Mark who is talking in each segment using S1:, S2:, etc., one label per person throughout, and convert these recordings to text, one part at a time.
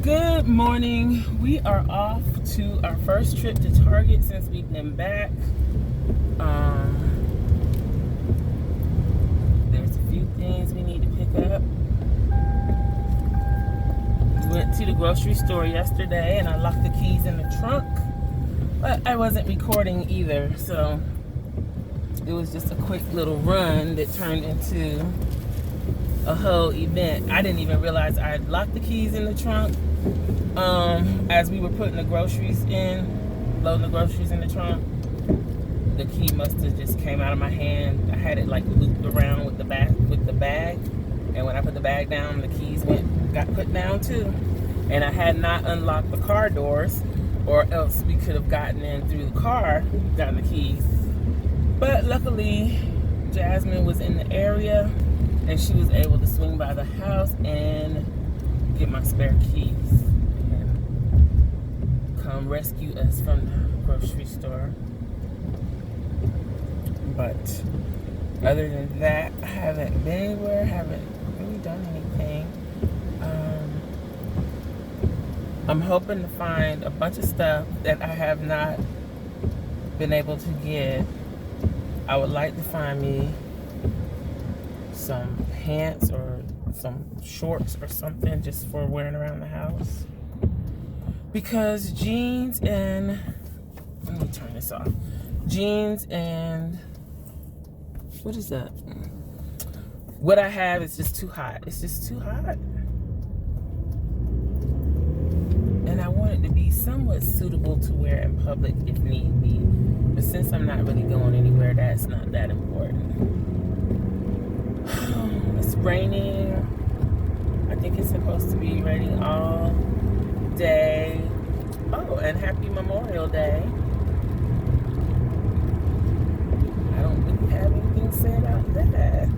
S1: Good morning. We are off to our first trip to Target since we've been back. There's a few things we need to pick up. We went to the grocery store yesterday and I locked the keys in the trunk, but I wasn't recording either, so it was just a quick little run that turned into a whole event. I didn't even realize I had locked the keys in the trunk. As we were putting the groceries in, loading the groceries in the trunk, the key must have just came out of my hand. I had it like looped around with the bag, and when I put the bag down, the keys got put down too. And I had not unlocked the car doors, or else we could have gotten in through the car, gotten the keys. But luckily, Jasmine was in the area, and she was able to swing by the house and get my spare keys and come rescue us from the grocery store. But other than that, I haven't been anywhere, haven't really done anything. I'm hoping to find a bunch of stuff that I have not been able to get. I would like to find me some pants or some shorts or something just for wearing around the house, because jeans and let me turn this off. Jeans and what is that? What I have is just too hot. It's just too hot, and I want it to be somewhat suitable to wear in public if need be. But since I'm not really going anywhere, that's not that important. It's raining. I think it's supposed to be raining all day. Oh, and happy Memorial Day. I don't really have anything to say about that.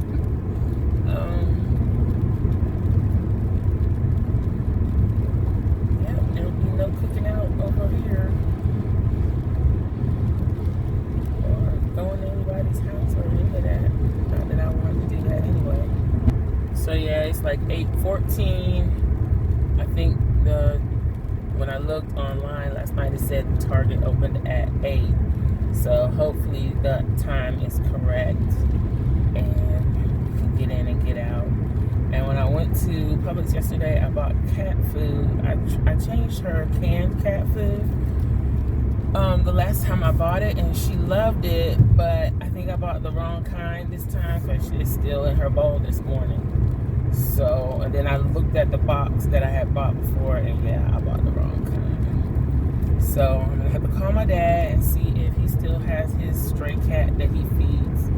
S1: Yeah, there'll be no cooking out over here, or going to anybody's house or any of that. Not that I wanted to do that anyway. So yeah, it's like 8:14. I think when I looked online last night, it said Target opened at 8. So hopefully the time is correct and we can get in and get out. And when I went to Publix yesterday, I bought cat food. I changed her canned cat food the last time I bought it, and she loved it, but I think I bought the wrong kind this time because it's still in her bowl this morning. So, and then I looked at the box that I had bought before, and yeah, I bought the wrong kind. So I'm gonna have to call my dad and see if he still has his stray cat that he feeds,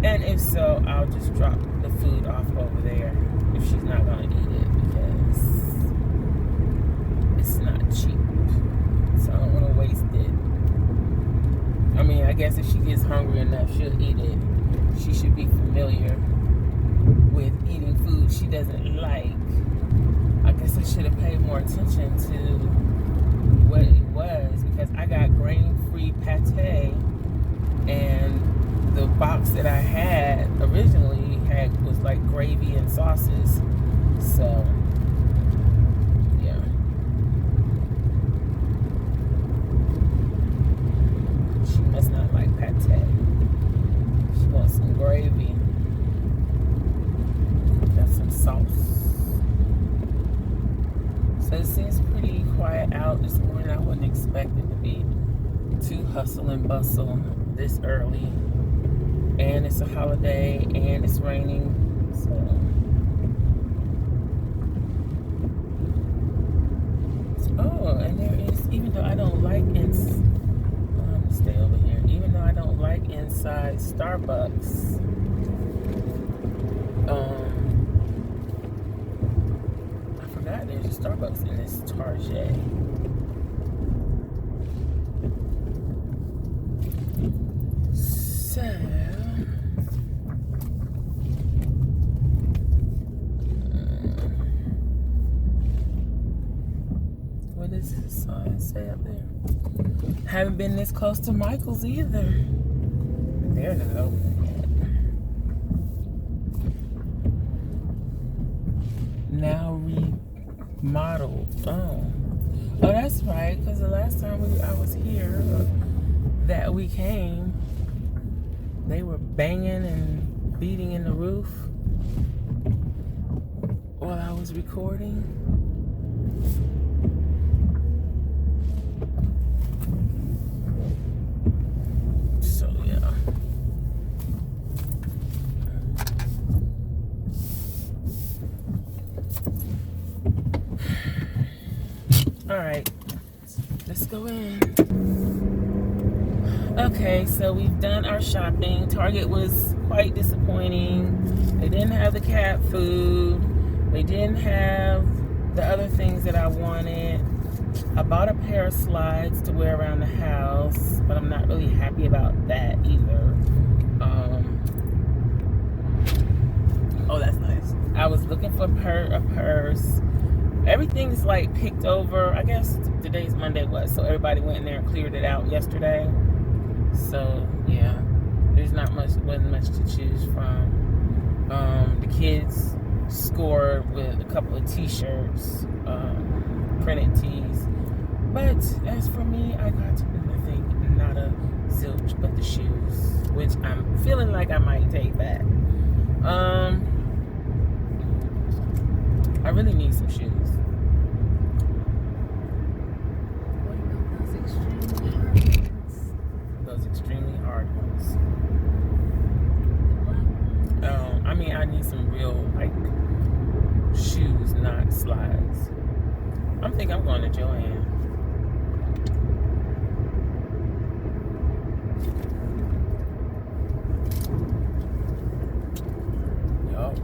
S1: and if so, I'll just drop the food off over there if she's not gonna eat it, because it's not cheap. So I don't want to waste it. I mean, I guess if she gets hungry enough, she'll eat it. She should be familiar with eating food she doesn't like. I guess I should have paid more attention to what it was, because I got grain-free pate, and the box that I had originally was like gravy and sauces. So yeah. She must not like pate. She wants some gravy. Got some sauce. So it seems pretty quiet out this morning. I wouldn't expect it to be too hustle and bustle this early. And it's a holiday and it's raining. So oh, and there is, even though I don't like stay over here. Even though I don't like inside Starbucks, I forgot there's a Starbucks in this Target. So what does the sign say up there? Haven't been this close to Michael's either. They're not open yet. Now modeled. Oh, that's right. Because the last time I was here, that we came, they were banging and beating in the roof while I was recording. So yeah. All right, let's go in. Okay, so we've done our shopping. Target was quite disappointing. They didn't have the cat food. They didn't have the other things that I wanted. I bought a pair of slides to wear around the house, but I'm not really happy about that either. Oh, that's nice. I was looking for a purse. Everything's like picked over. I guess today's Monday so everybody went in there and cleared it out yesterday. So yeah, there's wasn't much to choose from. The kids scored with a couple of t-shirts, printed tees. But as for me, I got nothing, not a zilch, but the shoes, which I'm feeling like I might take back. I really need some shoes.
S2: What about those extremely hard ones?
S1: Those extremely hard ones.
S2: The black ones?
S1: I mean, I need some real, like, shoes, not slides. I'm thinking I'm going to Joann. Yup.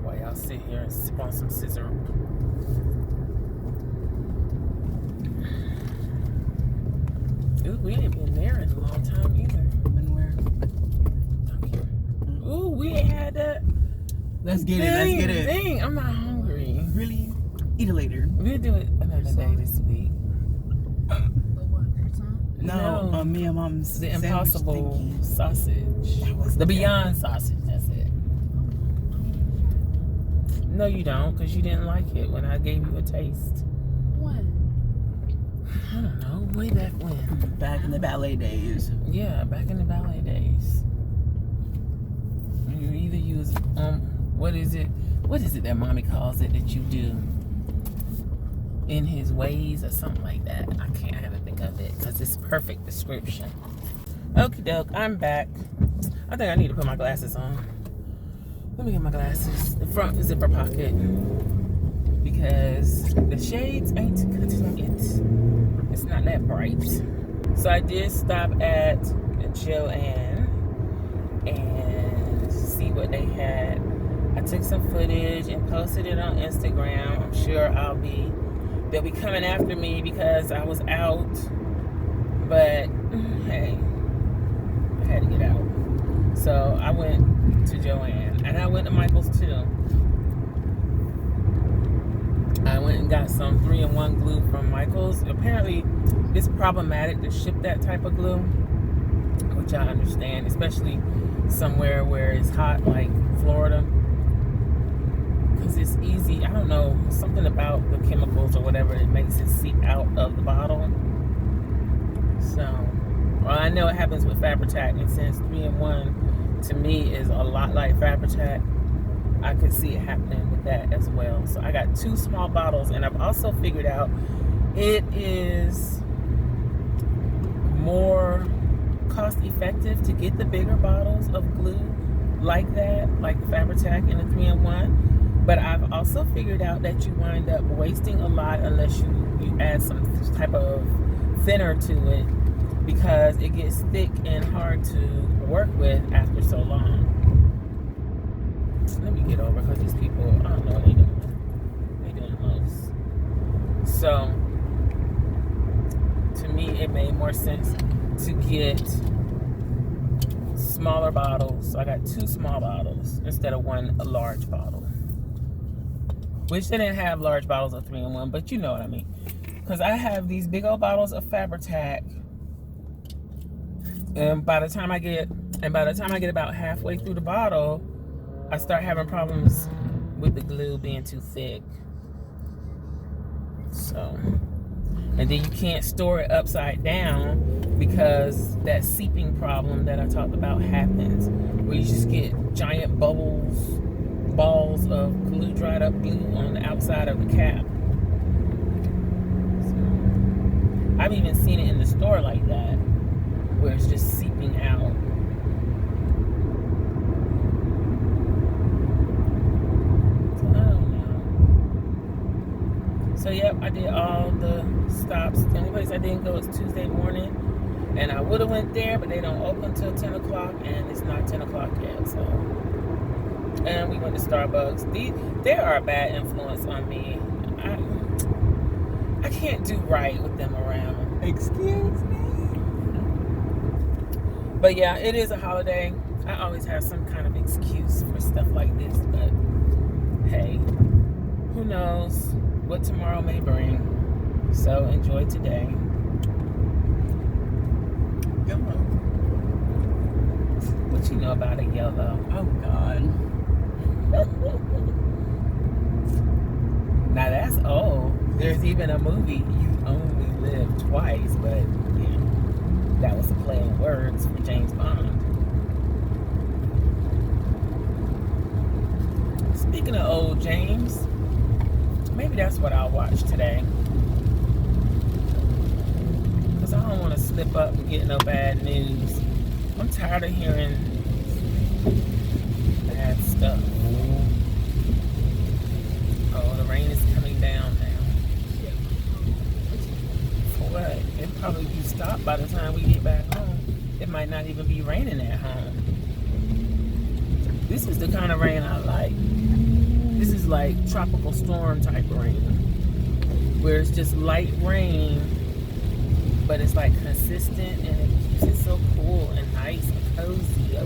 S1: While y'all sit here and sip on some scissor. Ooh, we ain't been there in a long time either.
S3: Been where?
S1: Ooh, we ain't had that.
S3: Let's get it.
S1: Dang, I'm not hungry.
S3: Really? Eat it later.
S1: We'll do it another day this week.
S2: The what? Croissant?
S1: No.
S3: Me and Mom's
S1: The
S3: sandwich
S1: Impossible
S3: thingy.
S1: sausage.
S3: That was
S1: The
S3: good.
S1: Beyond sausage, that's it. No, you don't, because you didn't like it when I gave you a taste.
S2: When?
S1: I don't know, way back when.
S3: Back in the ballet days.
S1: Yeah, back in the ballet days. You either use, what is it that Mommy calls it that you do? In his ways or something like that. I haven't think of it because it's perfect description. Okie doke, I'm back. I think I need to put my glasses on. Let me get my glasses. The front zipper pocket. Because the shades ain't cutting it. It's not that bright. So I did stop at Joann and see what they had. I took some footage and posted it on Instagram. I'm sure they'll be coming after me because I was out. But hey, I had to get out. So I went to Joann and I went to Michael's too. I went and got some 3-in-1 glue from Michael's. Apparently it's problematic to ship that type of glue, which I understand, especially somewhere where it's hot like Florida. Because it's easy, I don't know, something about the chemicals or whatever, it makes it seep out of the bottle. So, well, I know it happens with Fabri-Tac, and since 3-in-1 to me is a lot like Fabri-Tac, I could see it happening with that as well. So I got 2 small bottles, and I've also figured out it is more cost effective to get the bigger bottles of glue like that, like Fabri-Tac and the 3-in-1. But I've also figured out that you wind up wasting a lot unless you add some type of thinner to it, because it gets thick and hard to work with after so long. Let me get over, because these people, I don't know what they're doing. They're doing the most. So, to me, it made more sense to get smaller bottles. So I got 2 small bottles instead of 1 large bottle. Which they didn't have large bottles of 3-in-1, but you know what I mean. Because I have these big old bottles of Fabri-Tac, and by the time I get about halfway through the bottle, I start having problems with the glue being too thick. So, and then you can't store it upside down because that seeping problem that I talked about happens, where you just get giant balls of glue, dried up glue on the outside of the cap. So, I've even seen it in the store like that, where it's just seeping out. So I don't know. So yep, I did all the stops. The only place I didn't go is Tuesday morning, and I would have went there, but they don't open till 10 o'clock, and it's not 10 o'clock yet. So, and we went to Starbucks. They are a bad influence on me. I can't do right with them around.
S3: Excuse me.
S1: But yeah, it is a holiday. I always have some kind of excuse for stuff like this, but hey, who knows what tomorrow may bring. So enjoy today.
S3: Yellow.
S1: What you know about a yellow?
S3: Oh God.
S1: Now that's old. There's even a movie, You Only Live Twice, but yeah, that was a play on words for James Bond. Speaking of old James, maybe that's what I'll watch today. Because I don't want to slip up and get no bad news. I'm tired of hearing bad stuff. Oh, the rain is coming down now. For what? It'll probably be stopped by the time we get back home. It might not even be raining at home. This is the kind of rain I like. This is like tropical storm type rain, where it's just light rain, but it's like consistent and it keeps it so cool and nice and cozy.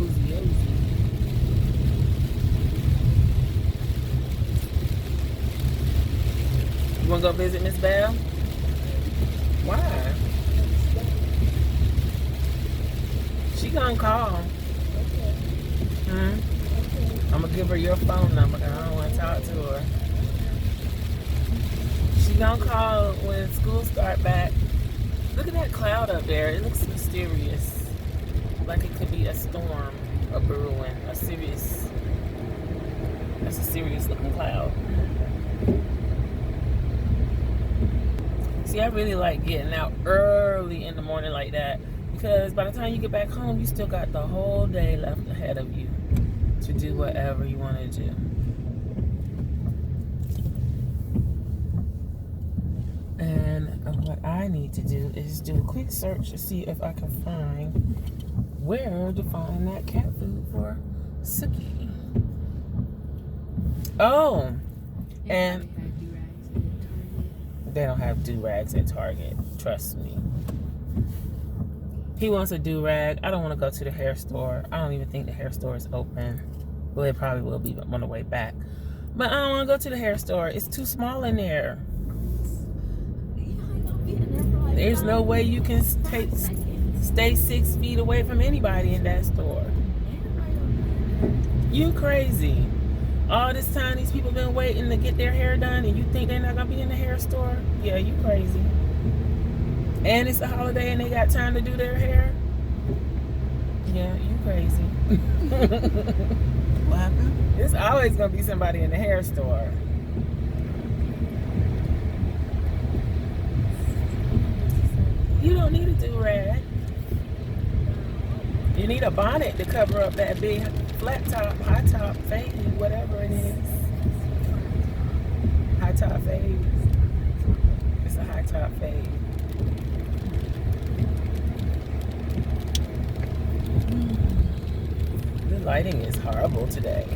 S1: You wanna go visit Miss Bell? Why? She gonna call. I'm gonna give her your phone number because I don't want to talk to her. She gonna call when school start back. Look at that cloud up there. It looks mysterious. Like it could be a storm, a brewing, that's a serious looking cloud. See, I really like getting out early in the morning like that, because by the time you get back home, you still got the whole day left ahead of you to do whatever you want to do. And what I need to do is do a quick search to see if I can find where to find that cat food for Suki. Oh, and they don't have do-rags at Target. Trust me. He wants a do-rag. I don't want to go to the hair store. I don't even think the hair store is open. Well, it probably will be on the way back. But I don't want to go to the hair store. It's too small in there. There's no way you can stay 6 feet away from anybody in that store. You crazy. All this time these people been waiting to get their hair done, and you think they're not going to be in the hair store? Yeah, you crazy. And it's a holiday and they got time to do their hair? Yeah, you crazy.
S3: What happened?
S1: There's always going to be somebody in the hair store. You don't need a do-rag. You need a bonnet to cover up that big flat top, high top, fade, whatever it is. High top fade. It's a high top fade. The lighting is horrible today.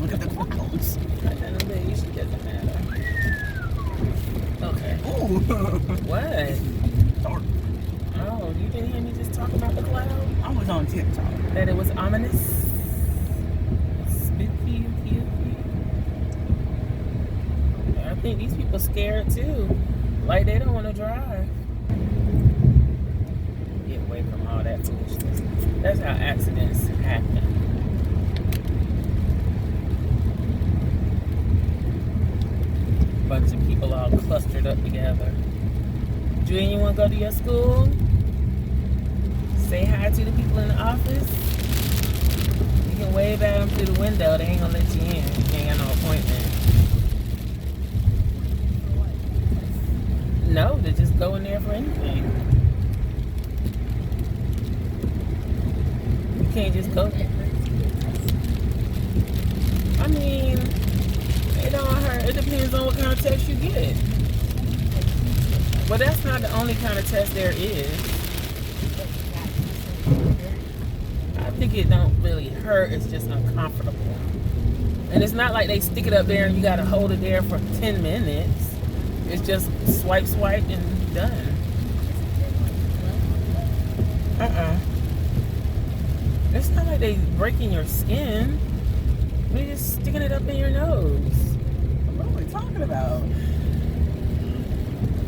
S3: Look at the clouds.
S1: I don't know, it usually doesn't matter. Okay.
S3: Oh.
S1: What?
S3: Dark.
S1: Oh, you didn't hear me just talk about the cloud?
S3: I was on TikTok.
S1: That it was ominous? Spooky. I think these people scared too. Like they don't want to drive. Get away from all that foolishness. That's how accidents happen. bunch of people all clustered up together. Julian, you want to go to your school? Say hi to the people in the office. You can wave at them through the window. They ain't gonna let you in. You ain't got no appointment. No, to just go in there for anything. You can't just go. I mean, it don't hurt. It depends on what kind of test you get. But that's not the only kind of test there is. I think it don't really hurt. It's just uncomfortable. And it's not like they stick it up there and you got to hold it there for 10 minutes. It's just swipe, swipe, and done. It's not like they breaking your skin. They're just sticking it up in your nose.
S3: What are we talking about?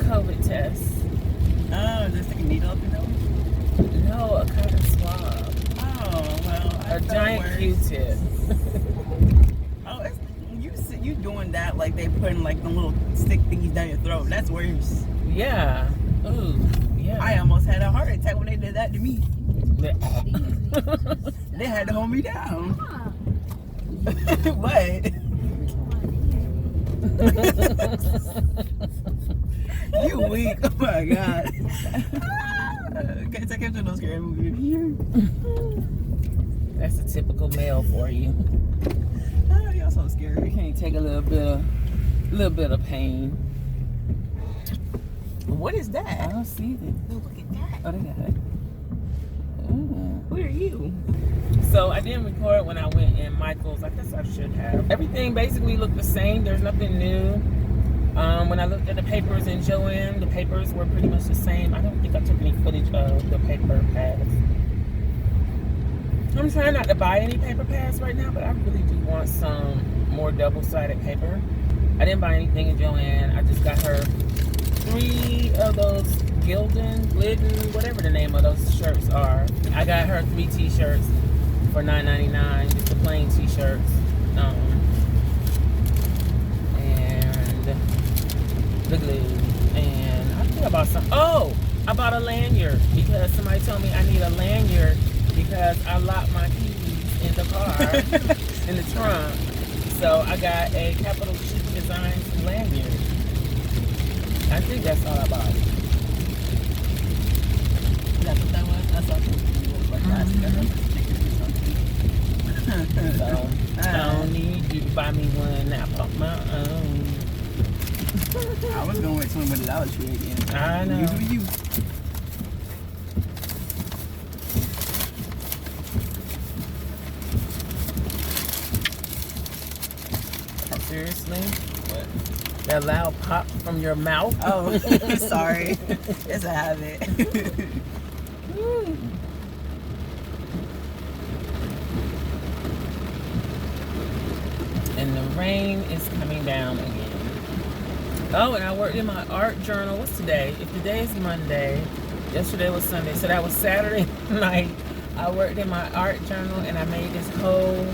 S1: COVID test.
S3: Oh, just stick a needle up your nose?
S1: No, a cotton swab.
S3: Oh, well,
S1: A giant Q-tip.
S3: Oh, it's, you doing that like they putting like the little stick thingies down your throat. That's worse.
S1: Yeah. Ooh, yeah.
S3: I almost had a heart attack when they did that to me. They had to hold me down. What? You weak. Oh my god. Can't take him to no scary movie.
S1: That's a typical male for you.
S3: Oh, y'all so scary.
S1: Can't take a little bit of pain.
S3: What is that?
S1: I don't see it.
S3: Oh, look at that.
S1: Oh, they got it. Ooh.
S3: Who are you?
S1: So I didn't record when I went in Michael's. I guess I should have. Everything basically looked the same. There's nothing new. When I looked at the papers in Joanne, the papers were pretty much the same. I don't think I took any footage of the paper pads. I'm trying not to buy any paper pads right now, but I really do want some more double-sided paper. I didn't buy anything in Joanne. I just got her 3 of those Glidden, whatever the name of those shirts are. I got her 3 t-shirts for $9.99, just the plain t-shirts. And the glue. And I think I bought some. Oh, I bought a lanyard because somebody told me I need a lanyard because I locked my keys in the car, in the trunk. So I got a Capital Chic Designs lanyard. I think that's all I bought.
S3: That's what that was? I saw something like that.
S1: So I don't need you to buy me one. I bought my own.
S3: I was going with someone with a Dollar Tree again.
S1: I know.
S3: You do you.
S1: Seriously? What? That loud pop from your mouth?
S3: Oh, sorry. It's a habit.
S1: And the rain is coming down again. Oh, and I worked in my art journal. What's today? If today is Monday, yesterday was Sunday, so that was Saturday night. I worked in my art journal and I made this whole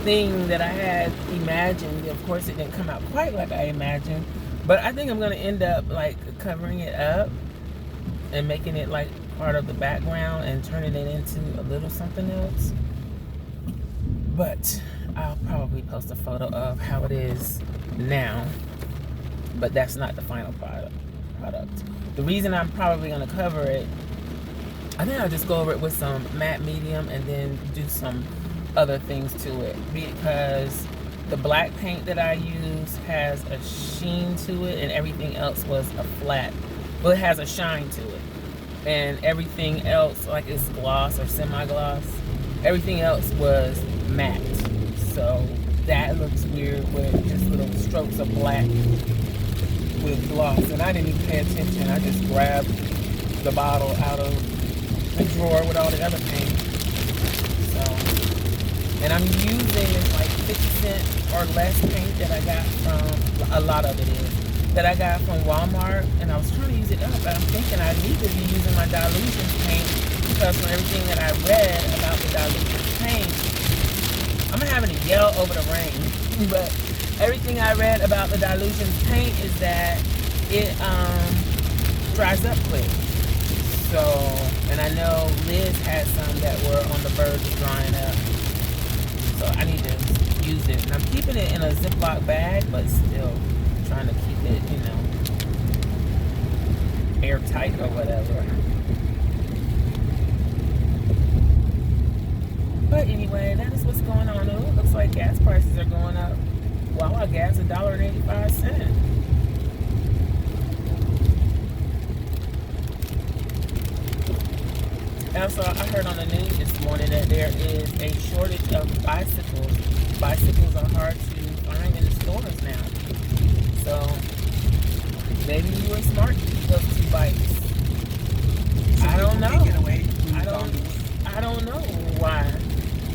S1: thing that I had imagined. Of course, it didn't come out quite like I imagined, but I think I'm gonna end up like covering it up and making it like part of the background and turning it into a little something else. But I'll probably post a photo of how it is now, but that's not the final product. The reason I'm probably gonna cover it, I think I'll just go over it with some matte medium and then do some other things to it, because the black paint that I use has a sheen to it and everything else was a flat, well, it has a shine to it, and everything else, like it's gloss or semi-gloss, everything else was matte. So that looks weird with just little strokes of black with gloss, and I didn't even pay attention. I just grabbed the bottle out of the drawer with all the other paint. So, and I'm using like 50 cent or less paint that I got from, a lot of it is, that I got from Walmart, and I was trying to use it up, but I'm thinking I need to be using my dilution paint, because from everything that I read about the dilution paint, I'm having to yell over the rain, but everything I read about the dilution paint is that it dries up quick. So, and I know Liz had some that were on the verge of drying up. So I need to use it. And I'm keeping it in a Ziploc bag, but still trying to keep it, you know, airtight or whatever. But anyway, that is what's going on. Oh, it looks like gas prices are going up. Wow, gas $1.85. Also, I heard on the news this morning that there is a shortage of bicycles. Bicycles are hard to find in the stores now. So maybe you were smart to keep those 2 bikes. I don't know. I don't know why.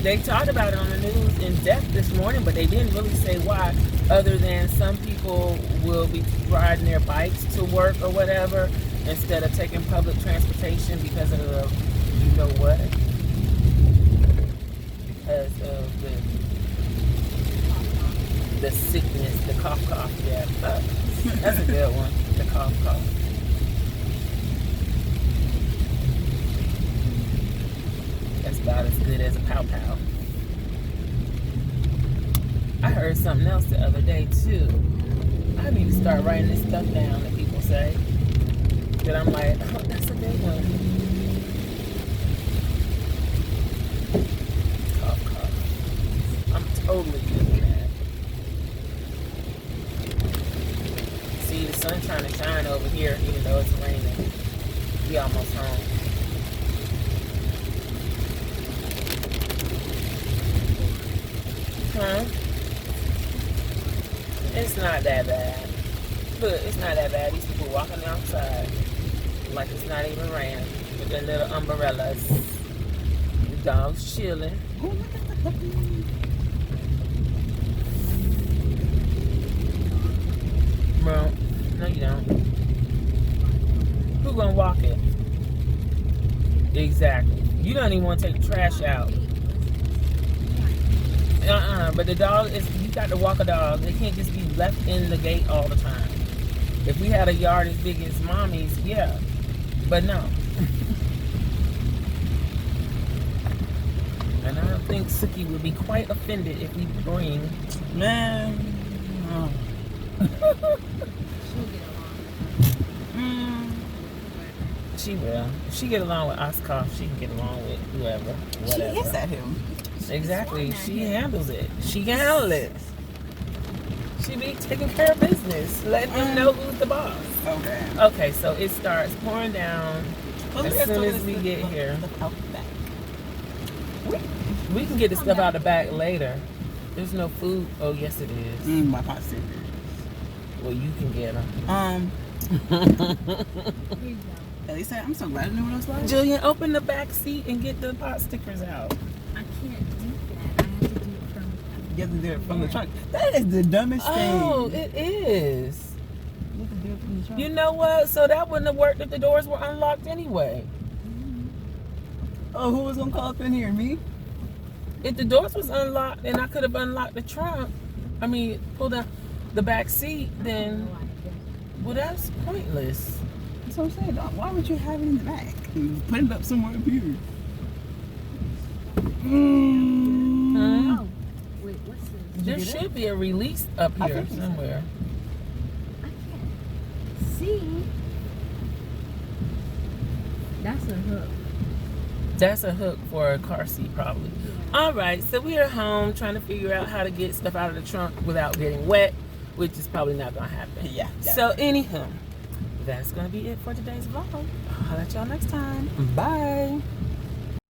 S1: They talked about it on the news in depth this morning, but they didn't really say why, other than some people will be riding their bikes to work or whatever instead of taking public transportation because of the, you know what? Because of the sickness, the cough, yeah. That's a good one, the cough. That's about as good as a pow-pow. I heard something else the other day too. I need to start writing this stuff down that people say. That I'm like, oh, that's a good one. Cough. I'm totally doing that. See, the sun's trying to shine over here, even though it's raining. We almost home. Huh? It's not that bad. Look, it's not that bad. These people walking outside like it's not even raining with their little umbrellas. The dogs chilling.
S3: Oh, look at the puppy.
S1: Bro, no you don't. Who gonna walk it? Exactly. You don't even want to take the trash out. But the dog is, you got to walk a dog. They can't just be left in the gate all the time. If we had a yard as big as mommy's, yeah. But no. And I don't think Suki would be quite offended if we bring.
S3: Man. Oh.
S1: She will. If she get along with Oscar, she can get along with whoever. Whatever.
S3: She hits at him.
S1: Exactly. She handles it. She can handle it. She be taking care of business, letting them know who's the boss.
S3: Okay.
S1: Okay, so it starts pouring down as soon as we get here. We can get the stuff out the back later. There's no food. Oh, yes, it is.
S3: My pot stickers.
S1: Well, you can get them.
S3: At least I'm so glad I knew what I was like.
S1: Jillian, open the back seat and get the pot stickers out.
S2: I can't do that. I have to do it from.
S3: You have to do it from the trunk. That is the dumbest thing.
S1: Oh, it is.
S3: You have to do it from the trunk.
S1: You know what? So that wouldn't have worked if the doors were unlocked anyway.
S3: Oh, who was gonna call up in here? Me?
S1: If the doors was unlocked and I could have unlocked the trunk, I mean, pulled out the back seat, then, well, that's pointless.
S3: That's what I'm saying. Why would you have it in the back? Put it up somewhere up here.
S2: Oh, wait, what's this?
S1: There should be a release up
S3: I
S1: here
S3: think so.
S1: somewhere.
S2: I can't see. That's a hook.
S1: That's a hook for a car seat, probably. All right, so we are home trying to figure out how to get stuff out of the trunk without getting wet, which is probably not going to happen.
S3: Yeah.
S1: So, anywho, that's going to be it for today's vlog. I'll let y'all next time. Bye.